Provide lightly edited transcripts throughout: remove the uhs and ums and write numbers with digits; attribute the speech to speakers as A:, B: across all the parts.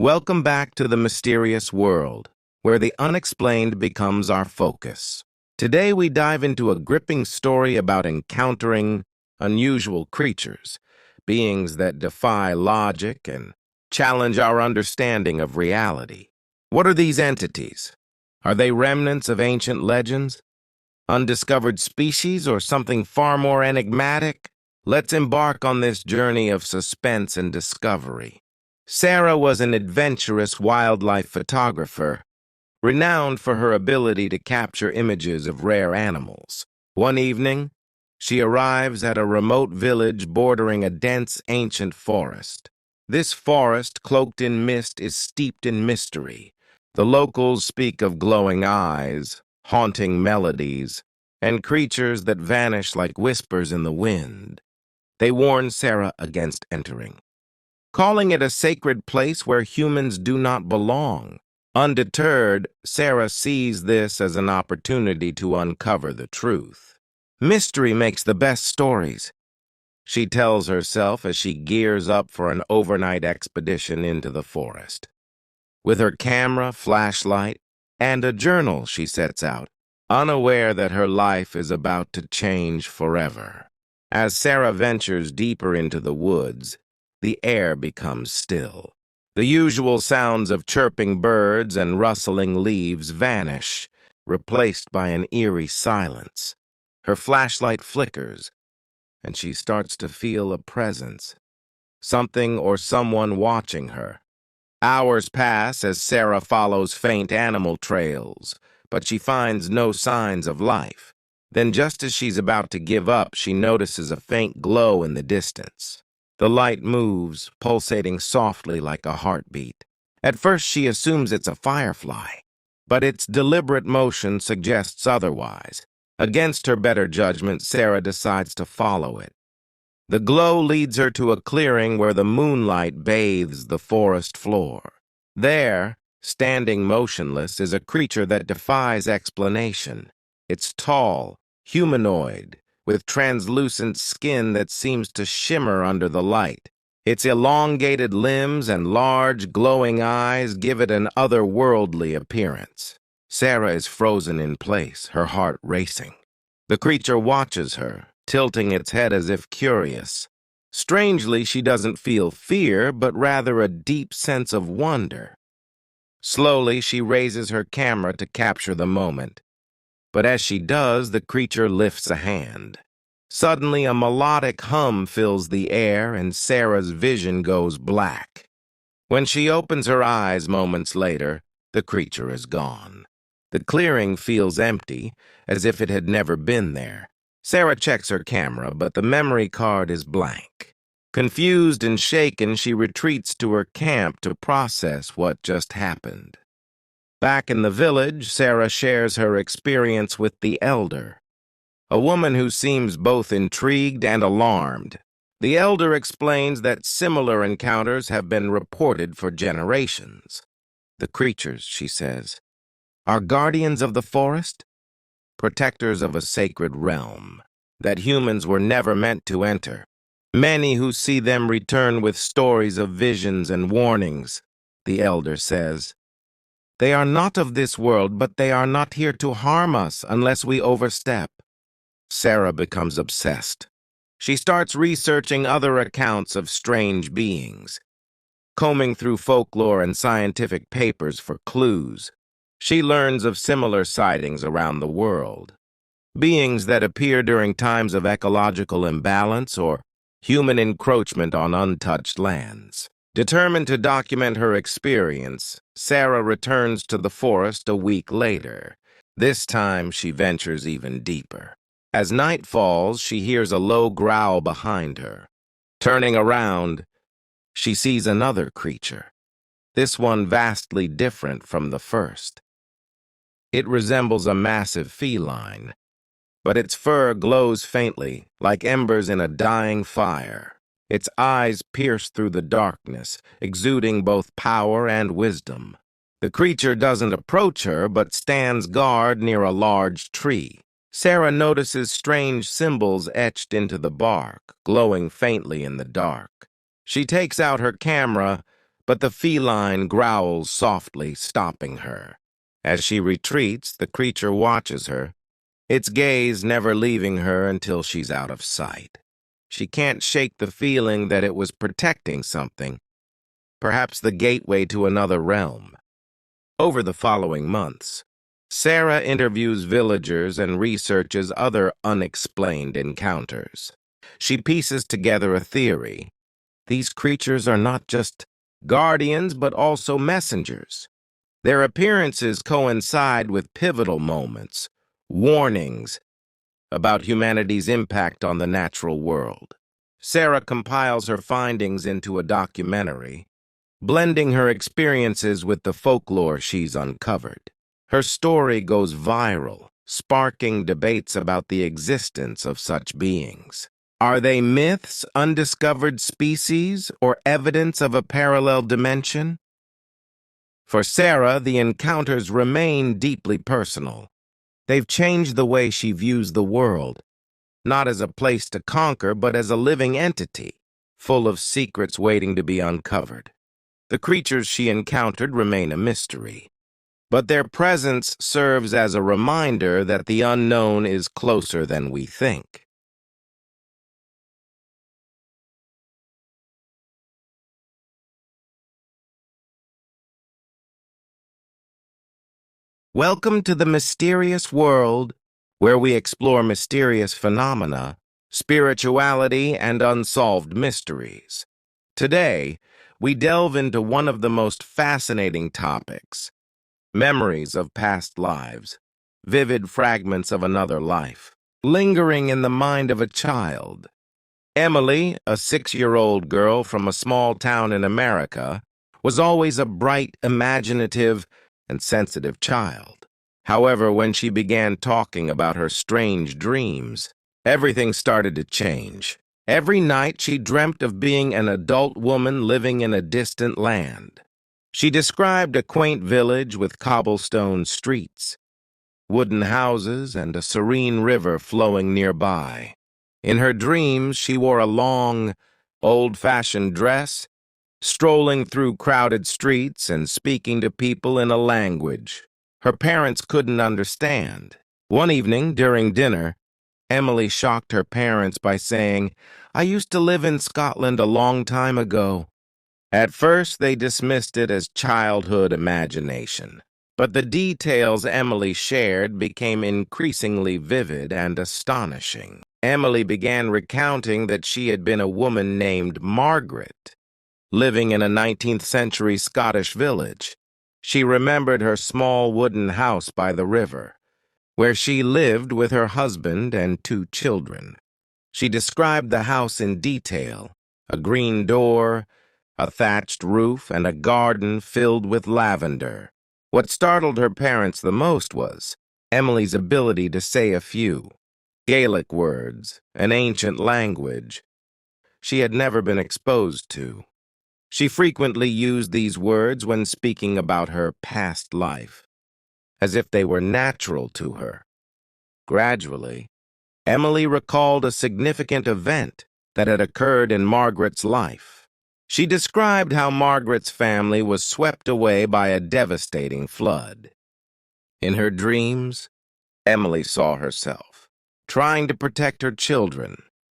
A: Welcome back to the mysterious world, where the unexplained becomes our focus. Today we dive into a gripping story about encountering unusual creatures, beings that defy logic and challenge our understanding of reality. What are these entities? Are they remnants of ancient legends? Undiscovered species or something far more enigmatic? Let's embark on this journey of suspense and discovery. Sarah was an adventurous wildlife photographer, renowned for her ability to capture images of rare animals. One evening, she arrives at a remote village bordering a dense ancient forest. This forest, cloaked in mist, is steeped in mystery. The locals speak of glowing eyes, haunting melodies, and creatures that vanish like whispers in the wind. They warn Sarah against entering, calling it a sacred place where humans do not belong. Undeterred, Sarah sees this as an opportunity to uncover the truth. Mystery makes the best stories, she tells herself as she gears up for an overnight expedition into the forest. With her camera, flashlight, and a journal, she sets out, unaware that her life is about to change forever. As Sarah ventures deeper into the woods, the air becomes still. The usual sounds of chirping birds and rustling leaves vanish, replaced by an eerie silence. Her flashlight flickers, and she starts to feel a presence, something or someone watching her. Hours pass as Sarah follows faint animal trails, but she finds no signs of life. Then, just as she's about to give up, she notices a faint glow in the distance. The light moves, pulsating softly like a heartbeat. At first, she assumes it's a firefly, but its deliberate motion suggests otherwise. Against her better judgment, Sarah decides to follow it. The glow leads her to a clearing where the moonlight bathes the forest floor. There, standing motionless, is a creature that defies explanation. It's tall, humanoid, with translucent skin that seems to shimmer under the light. Its elongated limbs and large, glowing eyes give it an otherworldly appearance. Sarah is frozen in place, her heart racing. The creature watches her, tilting its head as if curious. Strangely, she doesn't feel fear, but rather a deep sense of wonder. Slowly, she raises her camera to capture the moment. But as she does, the creature lifts a hand. Suddenly, a melodic hum fills the air, and Sarah's vision goes black. When she opens her eyes moments later, the creature is gone. The clearing feels empty, as if it had never been there. Sarah checks her camera, but the memory card is blank. Confused and shaken, she retreats to her camp to process what just happened. Back in the village, Sarah shares her experience with the elder, a woman who seems both intrigued and alarmed. The elder explains that similar encounters have been reported for generations. The creatures, she says, are guardians of the forest, protectors of a sacred realm that humans were never meant to enter. Many who see them return with stories of visions and warnings, the elder says. They are not of this world, but they are not here to harm us unless we overstep. Sarah becomes obsessed. She starts researching other accounts of strange beings, combing through folklore and scientific papers for clues. She learns of similar sightings around the world, beings that appear during times of ecological imbalance or human encroachment on untouched lands. Determined to document her experience, Sarah returns to the forest a week later. This time, she ventures even deeper. As night falls, she hears a low growl behind her. Turning around, she sees another creature, this one vastly different from the first. It resembles a massive feline, but its fur glows faintly, like embers in a dying fire. Its eyes pierce through the darkness, exuding both power and wisdom. The creature doesn't approach her, but stands guard near a large tree. Sarah notices strange symbols etched into the bark, glowing faintly in the dark. She takes out her camera, but the feline growls softly, stopping her. As she retreats, the creature watches her, its gaze never leaving her until she's out of sight. She can't shake the feeling that it was protecting something, perhaps the gateway to another realm. Over the following months, Sarah interviews villagers and researches other unexplained encounters. She pieces together a theory. These creatures are not just guardians, but also messengers. Their appearances coincide with pivotal moments, warnings about humanity's impact on the natural world. Sarah compiles her findings into a documentary, blending her experiences with the folklore she's uncovered. Her story goes viral, sparking debates about the existence of such beings. Are they myths, undiscovered species, or evidence of a parallel dimension? For Sarah, the encounters remain deeply personal. They've changed the way she views the world, not as a place to conquer, but as a living entity, full of secrets waiting to be uncovered. The creatures she encountered remain a mystery, but their presence serves as a reminder that the unknown is closer than we think. Welcome to the mysterious world, where we explore mysterious phenomena, spirituality, and unsolved mysteries. Today, we delve into one of the most fascinating topics: memories of past lives, vivid fragments of another life, lingering in the mind of a child. Emily, a 6-year-old girl from a small town in America, was always a bright, imaginative, and sensitive child. However, when she began talking about her strange dreams, everything started to change. Every night she dreamt of being an adult woman living in a distant land. She described a quaint village with cobblestone streets, wooden houses, and a serene river flowing nearby. In her dreams, she wore a long, old-fashioned dress, strolling through crowded streets and speaking to people in a language her parents couldn't understand. One evening, during dinner, Emily shocked her parents by saying, "I used to live in Scotland a long time ago." At first, they dismissed it as childhood imagination, but the details Emily shared became increasingly vivid and astonishing. Emily began recounting that she had been a woman named Margaret, living in a 19th century Scottish village. She remembered her small wooden house by the river, where she lived with her husband and 2 children. She described the house in detail: a green door, a thatched roof, and a garden filled with lavender. What startled her parents the most was Emily's ability to say a few Gaelic words, an ancient language she had never been exposed to. She frequently used these words when speaking about her past life, as if they were natural to her. Gradually, Emily recalled a significant event that had occurred in Margaret's life. She described how Margaret's family was swept away by a devastating flood. In her dreams, Emily saw herself trying to protect her children,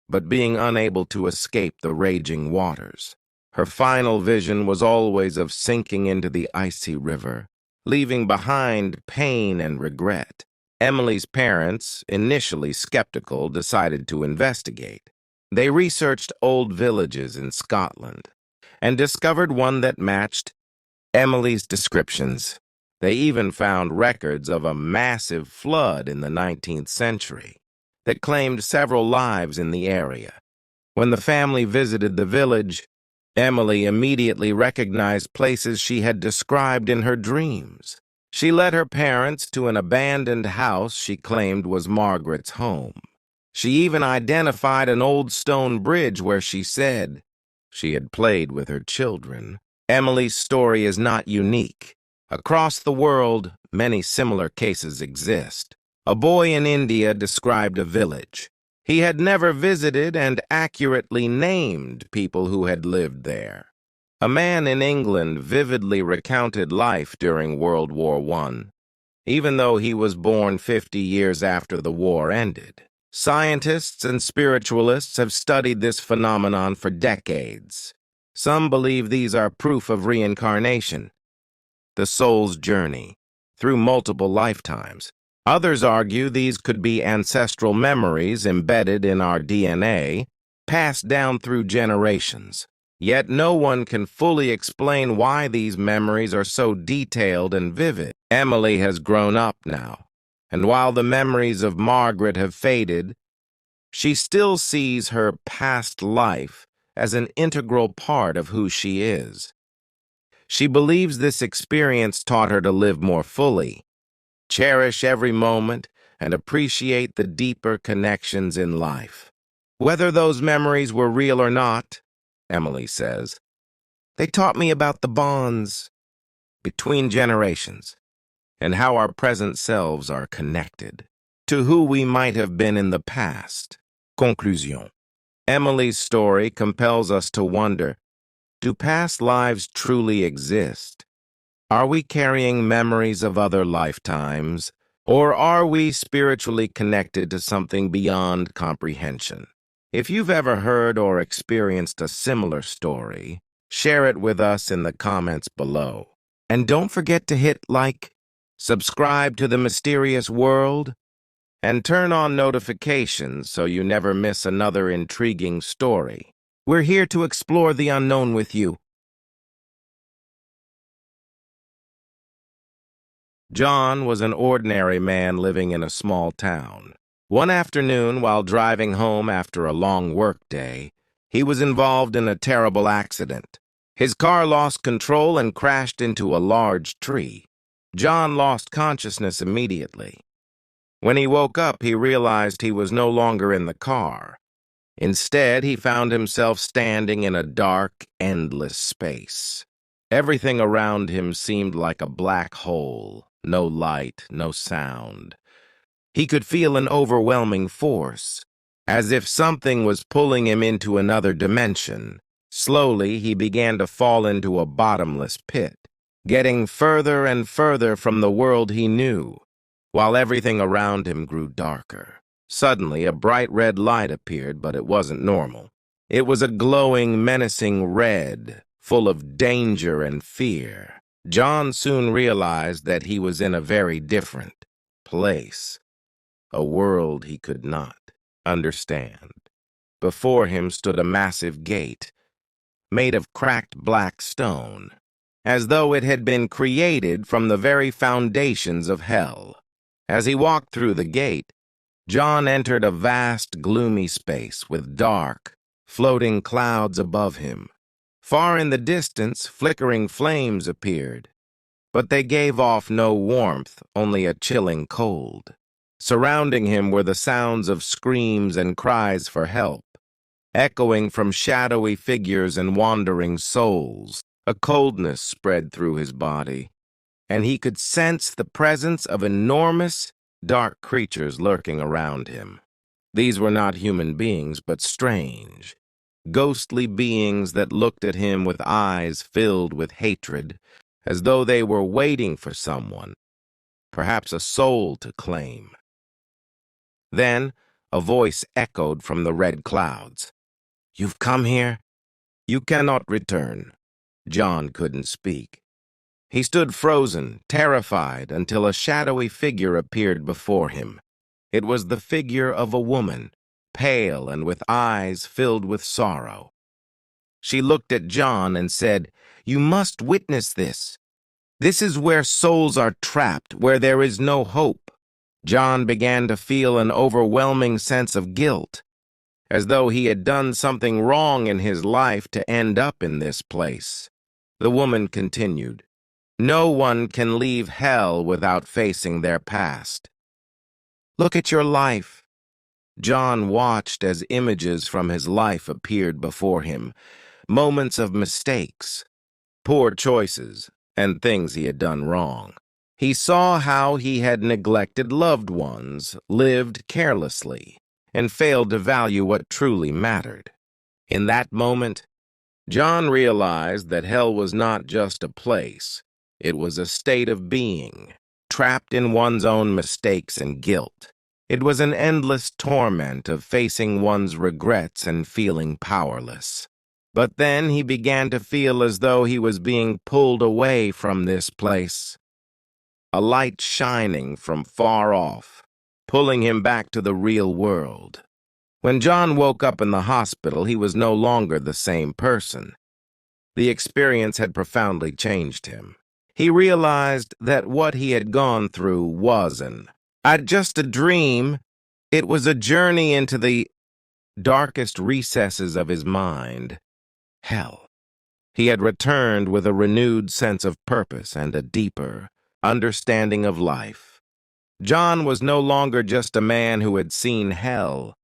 A: but being unable to escape the raging waters. Her final vision was always of sinking into the icy river, leaving behind pain and regret. Emily's parents, initially skeptical, decided to investigate. They researched old villages in Scotland and discovered one that matched Emily's descriptions. They even found records of a massive flood in the 19th century that claimed several lives in the area. When the family visited the village, Emily immediately recognized places she had described in her dreams. She led her parents to an abandoned house she claimed was Margaret's home. She even identified an old stone bridge where she said she had played with her children. Emily's story is not unique. Across the world, many similar cases exist. A boy in India described a village he had never visited and accurately named people who had lived there. A man in England vividly recounted life during World War I, even though he was born 50 years after the war ended. Scientists and spiritualists have studied this phenomenon for decades. Some believe these are proof of reincarnation, the soul's journey, through multiple lifetimes. Others argue these could be ancestral memories embedded in our DNA, passed down through generations. Yet no one can fully explain why these memories are so detailed and vivid. Emily has grown up now, and while the memories of Margaret have faded, she still sees her past life as an integral part of who she is. She believes this experience taught her to live more fully, cherish every moment, and appreciate the deeper connections in life. Whether those memories were real or not, Emily says, they taught me about the bonds between generations and how our present selves are connected to who we might have been in the past. Conclusion. Emily's story compels us to wonder, do past lives truly exist? Are we carrying memories of other lifetimes, or are we spiritually connected to something beyond comprehension? If you've ever heard or experienced a similar story, share it with us in the comments below. And don't forget to hit like, subscribe to The Mysterious World, and turn on notifications so you never miss another intriguing story. We're here to explore the unknown with you. John was an ordinary man living in a small town. One afternoon, while driving home after a long workday, he was involved in a terrible accident. His car lost control and crashed into a large tree. John lost consciousness immediately. When he woke up, he realized he was no longer in the car. Instead, he found himself standing in a dark, endless space. Everything around him seemed like a black hole. No light, no sound. He could feel an overwhelming force, as if something was pulling him into another dimension. Slowly, he began to fall into a bottomless pit, getting further and further from the world he knew, while everything around him grew darker. Suddenly, a bright red light appeared, but it wasn't normal. It was a glowing, menacing red, full of danger and fear. John soon realized that he was in a very different place, a world he could not understand. Before him stood a massive gate, made of cracked black stone, as though it had been created from the very foundations of hell. As he walked through the gate, John entered a vast, gloomy space with dark, floating clouds above him. Far in the distance, flickering flames appeared, but they gave off no warmth, only a chilling cold. Surrounding him were the sounds of screams and cries for help, echoing from shadowy figures and wandering souls. A coldness spread through his body, and he could sense the presence of enormous, dark creatures lurking around him. These were not human beings, but strange, ghostly beings that looked at him with eyes filled with hatred, as though they were waiting for someone, perhaps a soul to claim. Then a voice echoed from the red clouds. "You've come here? You cannot return." John couldn't speak. He stood frozen, terrified, until a shadowy figure appeared before him. It was the figure of a woman, pale and with eyes filled with sorrow. She looked at John and said, "You must witness this. This is where souls are trapped, where there is no hope." John began to feel an overwhelming sense of guilt, as though he had done something wrong in his life to end up in this place. The woman continued, "No one can leave hell without facing their past. Look at your life." John watched as images from his life appeared before him, moments of mistakes, poor choices, and things he had done wrong. He saw how he had neglected loved ones, lived carelessly, and failed to value what truly mattered. In that moment, John realized that hell was not just a place. It was a state of being, trapped in one's own mistakes and guilt. It was an endless torment of facing one's regrets and feeling powerless. But then he began to feel as though he was being pulled away from this place, a light shining from far off, pulling him back to the real world. When John woke up in the hospital, he was no longer the same person. The experience had profoundly changed him. He realized that what he had gone through wasn't just a dream. It was a journey into the darkest recesses of his mind, hell. He had returned with a renewed sense of purpose and a deeper understanding of life. John was no longer just a man who had seen hell,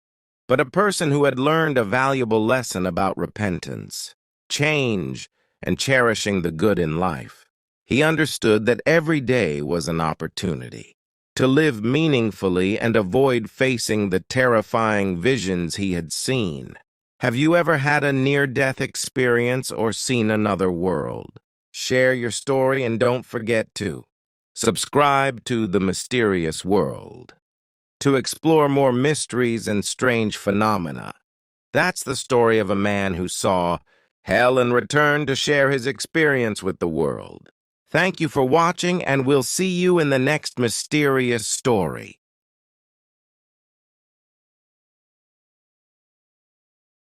A: but a person who had learned a valuable lesson about repentance, change, and cherishing the good in life. He understood that every day was an opportunity to live meaningfully and avoid facing the terrifying visions he had seen. Have you ever had a near-death experience or seen another world? Share your story and don't forget to subscribe to The Mysterious World to explore more mysteries and strange phenomena. That's the story of a man who saw hell and returned to share his experience with the world. Thank you for watching, and we'll see you in the next mysterious story.